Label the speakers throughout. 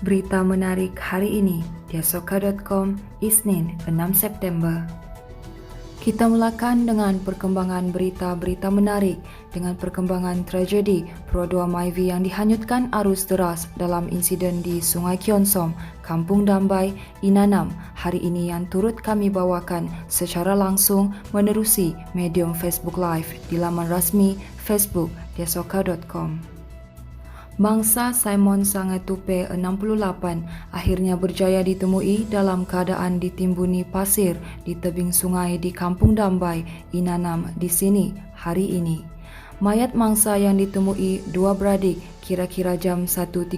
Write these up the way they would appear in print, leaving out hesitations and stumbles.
Speaker 1: Berita menarik hari ini di asoka.com, Isnin 6 September. Kita mulakan dengan perkembangan berita-berita menarik dengan perkembangan tragedi Pro2 Myvi yang dihanyutkan arus deras dalam insiden di Sungai Kionsom, Kampung Dambai, Inanam hari ini yang turut kami bawakan secara langsung menerusi medium Facebook Live di laman rasmi Facebook di asoka.com. Mangsa Simon Sangetupe 68 akhirnya berjaya ditemui dalam keadaan ditimbuni pasir di tebing sungai di Kampung Dambai, Inanam di sini hari ini. Mayat mangsa yang ditemui dua beradik kira-kira jam 1.30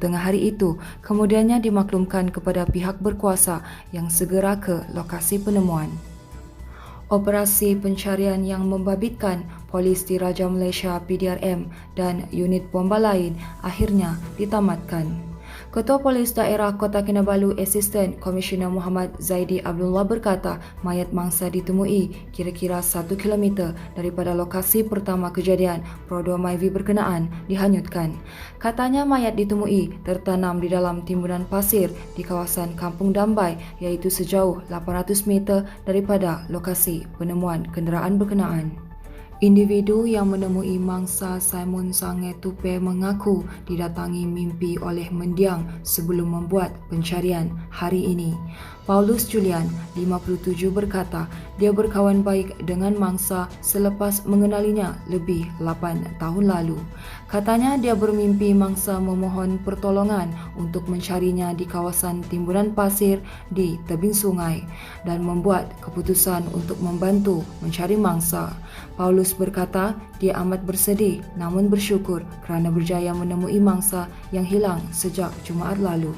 Speaker 1: tengah hari itu kemudiannya dimaklumkan kepada pihak berkuasa yang segera ke lokasi penemuan. Operasi pencarian yang membabitkan Polis Diraja Malaysia PDRM dan unit bomba lain akhirnya ditamatkan. Ketua Polis Daerah Kota Kinabalu Assistant Commissioner Muhammad Zaidi Abdullah berkata mayat mangsa ditemui kira-kira 1 km daripada lokasi pertama kejadian Pro2 Myvi berkenaan dihanyutkan. Katanya mayat ditemui tertanam di dalam timbunan pasir di kawasan Kampung Dambai iaitu sejauh 800 meter daripada lokasi penemuan kenderaan berkenaan. Individu yang menemui mangsa Simon Sangetupe mengaku didatangi mimpi oleh mendiang sebelum membuat pencarian hari ini. Paulus Julian, 57 berkata dia berkawan baik dengan mangsa selepas mengenalinya lebih 8 tahun lalu. Katanya dia bermimpi mangsa memohon pertolongan untuk mencarinya di kawasan timbunan pasir di tebing sungai dan membuat keputusan untuk membantu mencari mangsa. Paulus berkata dia amat bersedih namun bersyukur kerana berjaya menemui mangsa yang hilang sejak Jumaat lalu.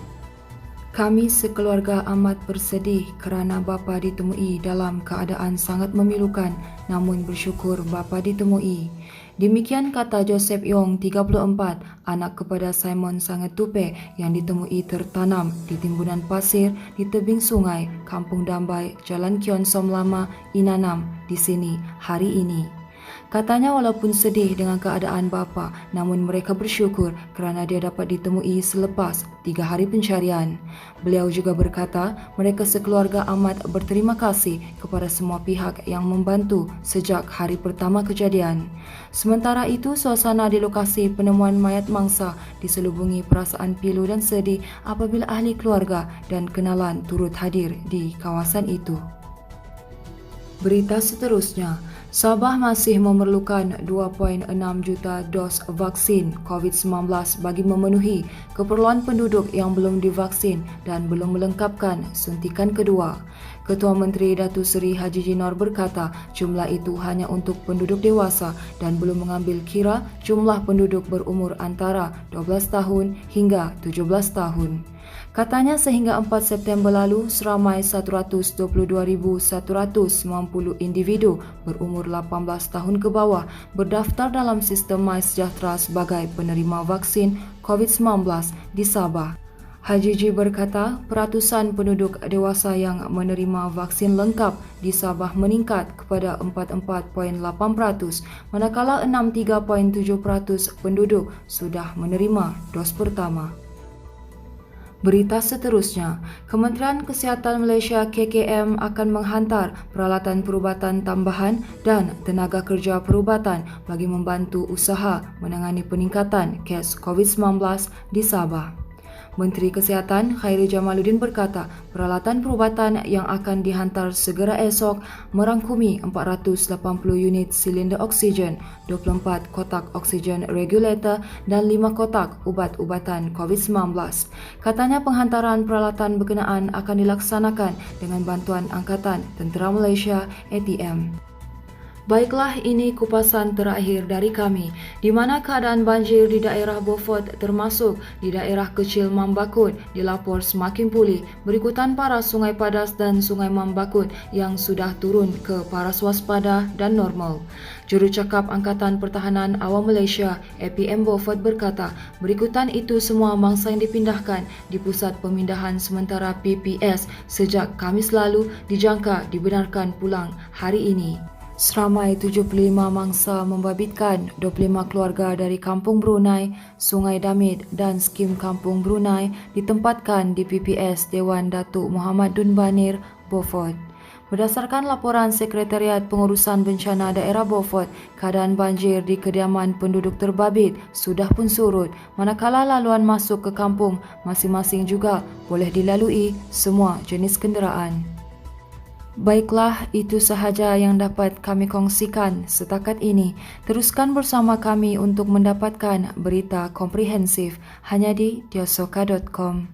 Speaker 1: Kami sekeluarga amat bersedih kerana bapa ditemui dalam keadaan sangat memilukan namun bersyukur bapa ditemui. Demikian kata Joseph Yong, 34, anak kepada Simon Sangetupe yang ditemui tertanam di timbunan pasir di tebing sungai Kampung Dambai, Jalan Kionsom Lama, Inanam di sini hari ini. Katanya walaupun sedih dengan keadaan bapa, namun mereka bersyukur kerana dia dapat ditemui selepas 3 hari pencarian. Beliau juga berkata mereka sekeluarga amat berterima kasih kepada semua pihak yang membantu sejak hari pertama kejadian. Sementara itu, suasana di lokasi penemuan mayat mangsa diselubungi perasaan pilu dan sedih apabila ahli keluarga dan kenalan turut hadir di kawasan itu. Berita seterusnya, Sabah masih memerlukan 2.6 juta dos vaksin COVID-19 bagi memenuhi keperluan penduduk yang belum divaksin dan belum melengkapkan suntikan kedua. Ketua Menteri Datuk Seri Haji Jinor berkata jumlah itu hanya untuk penduduk dewasa dan belum mengambil kira jumlah penduduk berumur antara 12 tahun hingga 17 tahun. Katanya sehingga 4 September lalu, seramai 122,190 individu berumur 18 tahun ke bawah berdaftar dalam sistem MySejahtera sebagai penerima vaksin COVID-19 di Sabah. Haji Ji berkata, peratusan penduduk dewasa yang menerima vaksin lengkap di Sabah meningkat kepada 44.8%, manakala 63.7% penduduk sudah menerima dos pertama. Berita seterusnya, Kementerian Kesihatan Malaysia KKM akan menghantar peralatan perubatan tambahan dan tenaga kerja perubatan bagi membantu usaha menangani peningkatan kes COVID-19 di Sabah. Menteri Kesihatan Khairi Jamaluddin berkata peralatan perubatan yang akan dihantar segera esok merangkumi 480 unit silinder oksigen, 24 kotak oksigen regulator dan 5 kotak ubat-ubatan COVID-19. Katanya penghantaran peralatan berkenaan akan dilaksanakan dengan bantuan Angkatan Tentera Malaysia ATM. Baiklah, ini kupasan terakhir dari kami, di mana keadaan banjir di daerah Beaufort termasuk di daerah kecil Mambakut dilapor semakin pulih berikutan paras Sungai Padas dan Sungai Mambakut yang sudah turun ke paras waspada dan normal. Jurucakap Angkatan Pertahanan Awam Malaysia APM Beaufort berkata berikutan itu semua mangsa yang dipindahkan di Pusat Pemindahan Sementara PPS sejak Khamis lalu dijangka dibenarkan pulang hari ini. Seramai 75 mangsa membabitkan 25 keluarga dari Kampung Brunei, Sungai Damit dan Skim Kampung Brunei ditempatkan di PPS Dewan Datuk Muhammad Dun Banir, Beaufort. Berdasarkan laporan Sekretariat Pengurusan Bencana Daerah Beaufort, keadaan banjir di kediaman penduduk terbabit sudah pun surut, manakala laluan masuk ke kampung masing-masing juga boleh dilalui semua jenis kenderaan. Baiklah, itu sahaja yang dapat kami kongsikan setakat ini. Teruskan bersama kami untuk mendapatkan berita komprehensif hanya di diosoka.com.